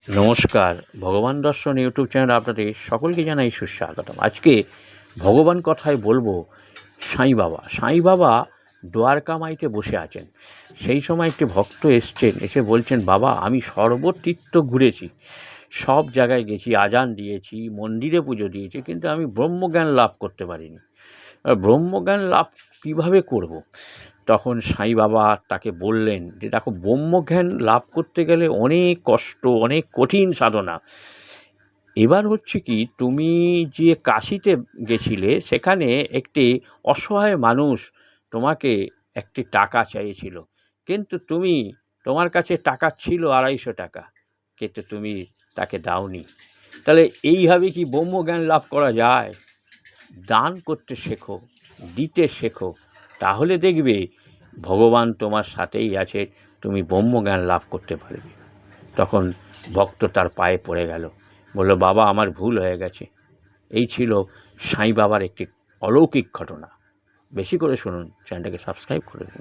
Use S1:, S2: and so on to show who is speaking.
S1: নমস্কার, ভগবান দর্শন ইউটিউব চ্যানেলে আপনাদের সকলকে জানাই সুস্বাগতম। আজকে ভগবান কথায় বলবো সাঁই বাবা। সাঁই বাবা দ্বারকামাইতে বসে আছেন। সেই সময় একটি ভক্ত এসছেন, এসে বলছেন, বাবা আমি সর্বতীর্থ ঘুরেছি, সব জায়গায় গেছি, আজান দিয়েছি, মন্দিরে পুজো দিয়েছি, কিন্তু আমি ব্রহ্মজ্ঞান লাভ করতে পারিনি। ব্রহ্মজ্ঞান লাভ কীভাবে করব? তখন সাঁই বাবা তাকে বললেন যে, দেখো, ব্রহ্মজ্ঞান লাভ করতে গেলে অনেক কষ্ট, অনেক কঠিন সাধনা। এবার হচ্ছে কি, তুমি যে কাশীতে গেছিলে, সেখানে একটি অসহায় মানুষ তোমাকে একটি টাকা চেয়েছিল, কিন্তু তোমার কাছে টাকা ছিল 250 টাকা, কিন্তু তুমি তাকে দাওনি। তাহলে এইভাবে কি ব্রহ্মজ্ঞান লাভ করা যায়? দান করতে শেখো, দিতে শেখো, তাহলে দেখবে ভগবান তোমার সাথেই আছে, তুমি ব্রহ্মজ্ঞান লাভ করতে পারবে। তখন ভক্ত তার পায়ে পড়ে গেল, বলল, বাবা আমার ভুল হয়ে গেছে। এই ছিল সাঁই বাবার একটি অলৌকিক ঘটনা। বেশি করে শুনুন, চ্যানেলটাকে সাবস্ক্রাইব করে দিন।